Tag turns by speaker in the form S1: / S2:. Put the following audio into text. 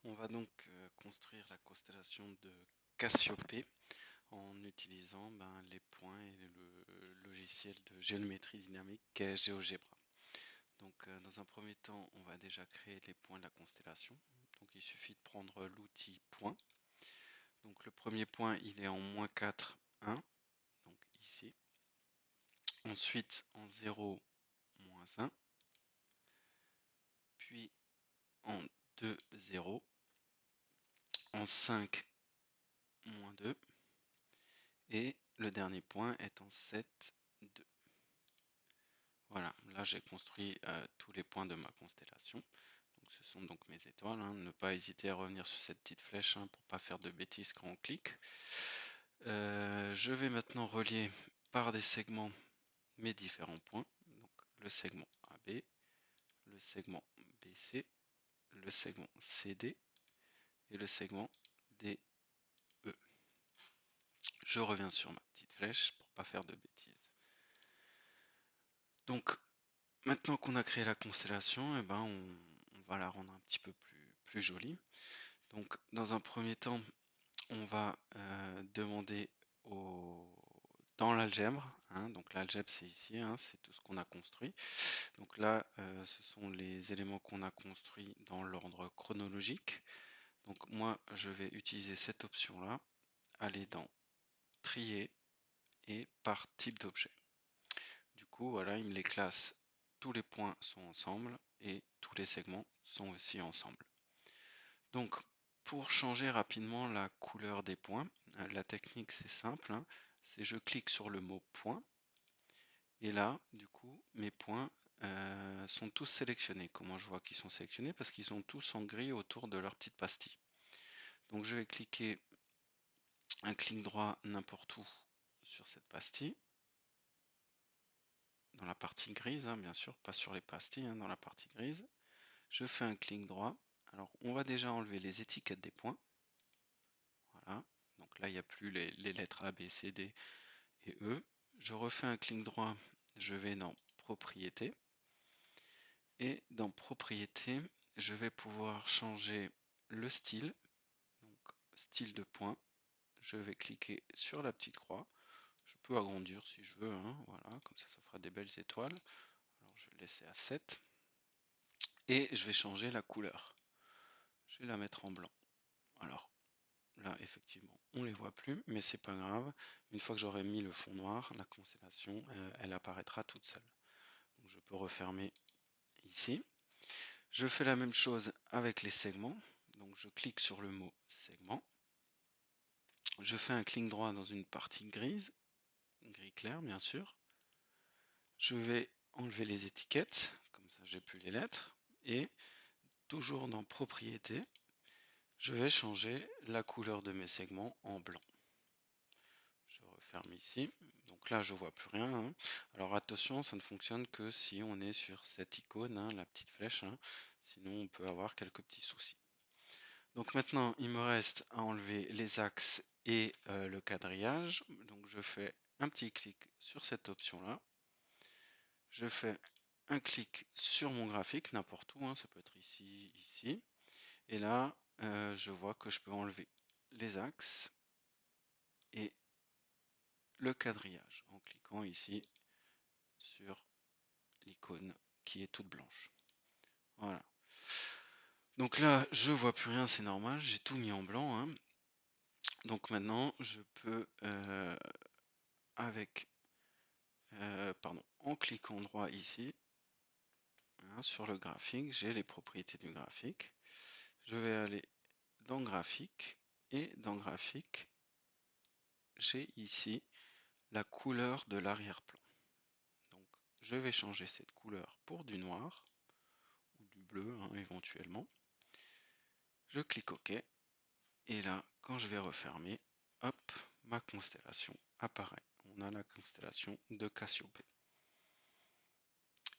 S1: On va donc construire la constellation de Cassiopée en utilisant les points et le logiciel de géométrie dynamique qu'est GeoGebra. Donc dans un premier temps, on va déjà créer les points de la constellation. Donc il suffit de prendre l'outil point. Donc le premier point, il est en -4, 1, donc ici. Ensuite en 0, -1. Puis en 2, 0. En 5, -2. Et le dernier point est en 7, 2. Voilà, là j'ai construit tous les points de ma constellation. Donc, ce sont donc mes étoiles. Ne pas hésiter à revenir sur cette petite flèche pour ne pas faire de bêtises quand on clique. Je vais maintenant relier par des segments mes différents points. Donc le segment AB, le segment BC, le segment CD et le segment DE. Je reviens sur ma petite flèche pour ne pas faire de bêtises. Donc maintenant qu'on a créé la constellation, on va la rendre un petit peu plus jolie. Donc dans un premier temps, on va demander dans l'algèbre, donc l'algèbre c'est ici, c'est tout ce qu'on a construit. Donc là, ce sont les éléments qu'on a construits dans l'ordre chronologique. Donc moi, je vais utiliser cette option-là, aller dans Trier et par type d'objet. Du coup, voilà, il me les classe. Tous les points sont ensemble et tous les segments sont aussi ensemble. Donc, pour changer rapidement la couleur des points, la technique c'est simple, c'est je clique sur le mot point et là, du coup, mes points sont tous sélectionnés. Comment je vois qu'ils sont sélectionnés? Parce qu'ils sont tous en gris autour de leur petite pastille. Donc, je vais cliquer un clic droit n'importe où sur cette pastille. Dans la partie grise, bien sûr, pas sur les pastilles, dans la partie grise. Je fais un clic droit. Alors, on va déjà enlever les étiquettes des points. Voilà. Donc là, il n'y a plus les lettres A, B, C, D et E. Je refais un clic droit. Je vais dans Propriétés. Et dans Propriétés, je vais pouvoir changer le style. Donc, style de point. Je vais cliquer sur la petite croix. Je peux agrandir si je veux. Voilà, comme ça fera des belles étoiles. Alors, je vais le laisser à 7. Et je vais changer la couleur. Je vais la mettre en blanc. Alors là, effectivement, on ne les voit plus, mais c'est pas grave. Une fois que j'aurai mis le fond noir, la constellation, elle apparaîtra toute seule. Donc je peux refermer ici. Je fais la même chose avec les segments. Donc je clique sur le mot segment. Je fais un clic droit dans une partie grise, gris clair bien sûr. Je vais enlever les étiquettes, comme ça j'ai plus les lettres. Et toujours dans Propriétés, je vais changer la couleur de mes segments en blanc. Je referme ici. Donc là, je vois plus rien. Alors attention, ça ne fonctionne que si on est sur cette icône, la petite flèche. Sinon, on peut avoir quelques petits soucis. Donc maintenant, il me reste à enlever les axes et le quadrillage. Donc je fais un petit clic sur cette option-là. Je fais un clic sur mon graphique, n'importe où. Ça peut être ici, ici. Et là, je vois que je peux enlever les axes et le quadrillage en cliquant ici sur l'icône qui est toute blanche. Voilà. Donc là, je vois plus rien, c'est normal, j'ai tout mis en blanc. Donc maintenant, je peux, en cliquant droit ici, sur le graphique, j'ai les propriétés du graphique. Je vais aller dans graphique et dans graphique, j'ai ici la couleur de l'arrière-plan. Donc je vais changer cette couleur pour du noir ou du bleu éventuellement. Je clique OK. Et là, quand je vais refermer, hop, ma constellation apparaît. On a la constellation de Cassiopée.